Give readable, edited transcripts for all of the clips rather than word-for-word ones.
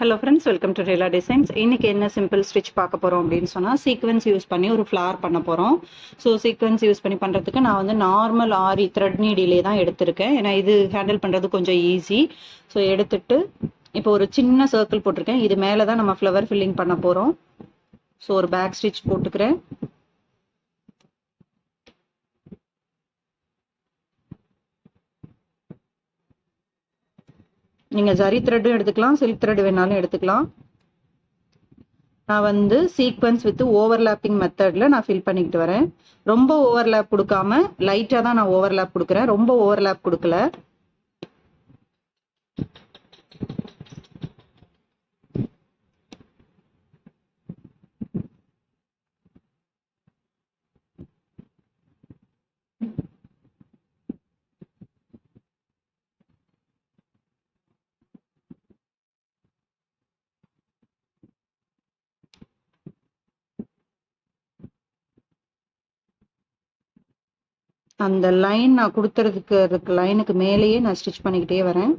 Hello friends, welcome to Reela designs. இன்னைக்கு என்ன simple stitch பார்க்க போகிறோம் அப்படின்னு சொன்னால், சீக்வன்ஸ் யூஸ் பண்ணி ஒரு ஃப்ளார் பண்ண போகிறோம். ஸோ சீக்வன்ஸ் யூஸ் பண்ணி பண்ணுறதுக்கு நான் வந்து நார்மல் ஆரி த்ரெட் நீடிலே தான் எடுத்திருக்கேன். ஏன்னா இது ஹேண்டில் பண்ணுறது கொஞ்சம் ஈஸி. ஸோ எடுத்துட்டு இப்போ ஒரு சின்ன சர்க்கிள் போட்டிருக்கேன். இது மேலே தான் நம்ம ஃப்ளவர் ஃபில்லிங் பண்ண போகிறோம். ஸோ ஒரு பேக் ஸ்டிச் போட்டுக்கிறேன். நீங்கள் ஜரி த்ரெட்டும் எடுத்துக்கலாம், சில்க் த்ரெட் வேணாலும் எடுத்துக்கலாம். நான் வந்து சீக்வன்ஸ் வித் ஓவர்லாப்பிங் மெத்தடில் நான் ஃபில் பண்ணிக்கிட்டு வரேன். ரொம்ப ஓவர்லேப் கொடுக்காம லைட்டாக தான் நான் ஓவர்லேப் கொடுக்குறேன், ரொம்ப ஓவர்லேப் கொடுக்கல. அந்த லைன் நான் கொடுத்துறதுக்கு லைனுக்கு மேலேயே நான் ஸ்டிச் பண்ணிக்கிட்டே வரேன்.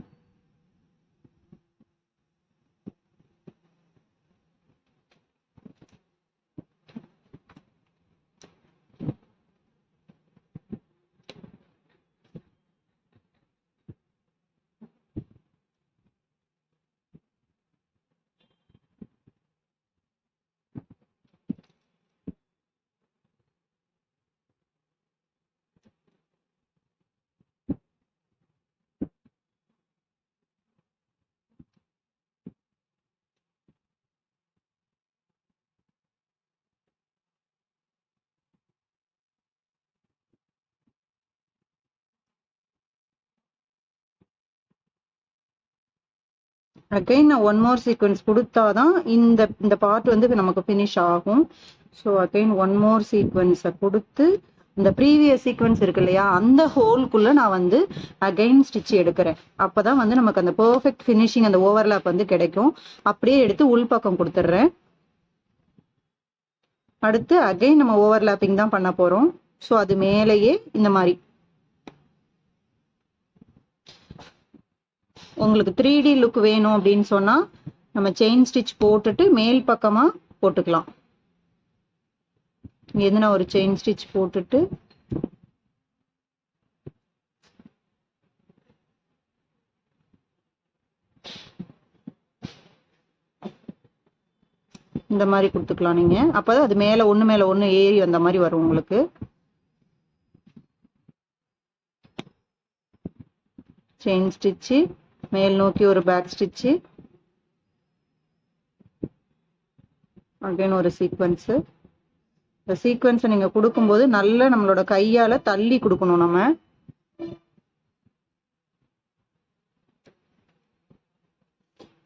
அகைன் நான் ஒன் மோர் சீக்வன்ஸ் கொடுத்தாதான் இந்த பார்ட் வந்து நமக்கு ஃபினிஷ் ஆகும். ஸோ அகைன் ஒன் மோர் சீக்வன்ஸை கொடுத்து இந்த ப்ரீவியஸ் சீக்வன்ஸ் இருக்கு இல்லையா, அந்த ஹோல்குள்ள நான் வந்து அகைன் ஸ்டிச் எடுக்கிறேன். அப்போதான் வந்து நமக்கு அந்த பர்ஃபெக்ட் ஃபினிஷிங், அந்த ஓவர்லாப் வந்து கிடைக்கும். அப்படியே எடுத்து உள் பக்கம் கொடுத்துட்றேன். அடுத்து அகைன் நம்ம ஓவர்லாப்பிங் தான் பண்ண போறோம். ஸோ அது மேலேயே இந்த மாதிரி உங்களுக்கு 3D லுக் வேணும் அப்படின்னு சொன்னா நம்ம செயின் ஸ்டிச் போட்டுட்டு மேல் பக்கமா போட்டுக்கலாம். இங்க இருந்து நான் ஒரு செயின் ஸ்டிச் போட்டுட்டு இந்த மாதிரி கொடுத்துக்கலாம். நீங்க அப்பதான் அது மேல ஒண்ணு ஏறி வந்த மாதிரி வரும் உங்களுக்கு. செயின் ஸ்டிச்சு, மேல் நோக்கி ஒரு பேக் ஸ்டிச்சு, அகைன் ஒரு சீக்வன்ஸ். இந்த சீக்வன்ஸை நீங்க கொடுக்கும்போது நல்லா நம்மளோட கையால தள்ளி கொடுக்கணும். நம்ம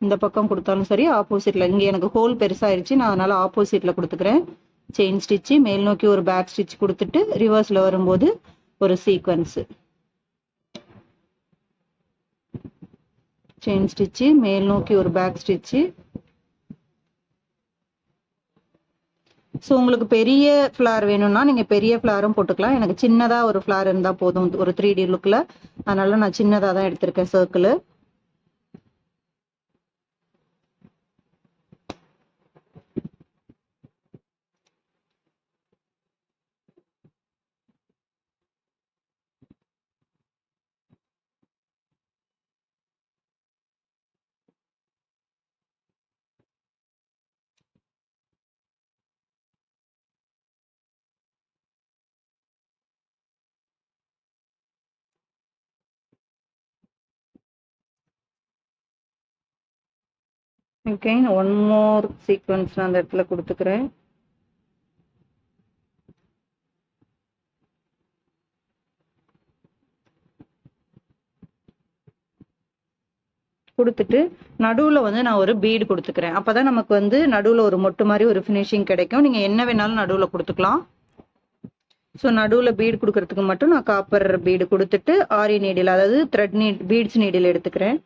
இந்த பக்கம் கொடுத்தாலும் சரி, ஆப்போசிட்ல இங்க எனக்கு ஹோல் பெருசாயிருச்சு, நான் அதனால ஆப்போசிட்ல கொடுத்துக்கிறேன். செயின் ஸ்டிச்சு, மேல் நோக்கி ஒரு பேக் ஸ்டிச் கொடுத்துட்டு ரிவர்ஸ்ல வரும்போது ஒரு சீக்வன்ஸ். செயின் ஸ்டிச்சு, மேல் நோக்கி ஒரு பேக் ஸ்டிச்சு. ஸோ உங்களுக்கு பெரிய ஃப்ளார் வேணும்னா நீங்க பெரிய ஃப்ளாரும் போட்டுக்கலாம். எனக்கு சின்னதா ஒரு ஃப்ளார் இருந்தா போதும் ஒரு 3D லுக்ல. அதனால நான் சின்னதா தான் எடுத்திருக்கேன் circle. Again one more sequence நான் அந்த இடத்துல கொடுத்துக்கிறேன். கொடுத்துட்டு நடுவுல வந்து நான் ஒரு பீடு கொடுத்துக்கிறேன். அப்பதான் நமக்கு வந்து நடுவுல ஒரு மொட்டு மாதிரி ஒரு ஃபினிஷிங் கிடைக்கும். நீங்க என்ன வேணாலும் நடுவுல கொடுத்துக்கலாம். ஸோ நடுவுல பீடு கொடுக்கறதுக்கு மட்டும் நான் காப்பர் பீடு கொடுத்துட்டு ஆரி நீடில், அதாவது த்ரெட் பீட்ஸ் நீடில் எடுத்துக்கிறேன்.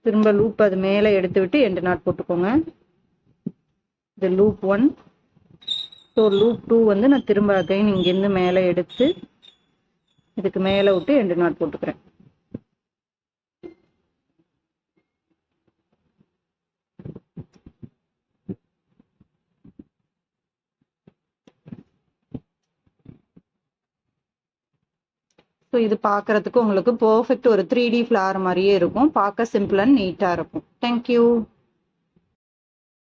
திரும்ப லூப் அது மேலே எடுத்து விட்டு எண்டு நாட் போட்டுக்கோங்க. இது லூப் 1. ஸோ லூப் 2 வந்து நான் திரும்ப அகைன் இங்கேருந்து மேலே எடுத்து இதுக்கு மேலே விட்டு எண்டு நாட் போட்டுக்கிறேன். ஸோ இது பார்க்கறதுக்கு உங்களுக்கு பர்ஃபெக்ட் ஒரு 3D ஃப்ளார் மாதிரியே இருக்கும். பார்க்க சிம்பிள் அண்ட் நீட்டாக இருக்கும். தேங்க்யூ.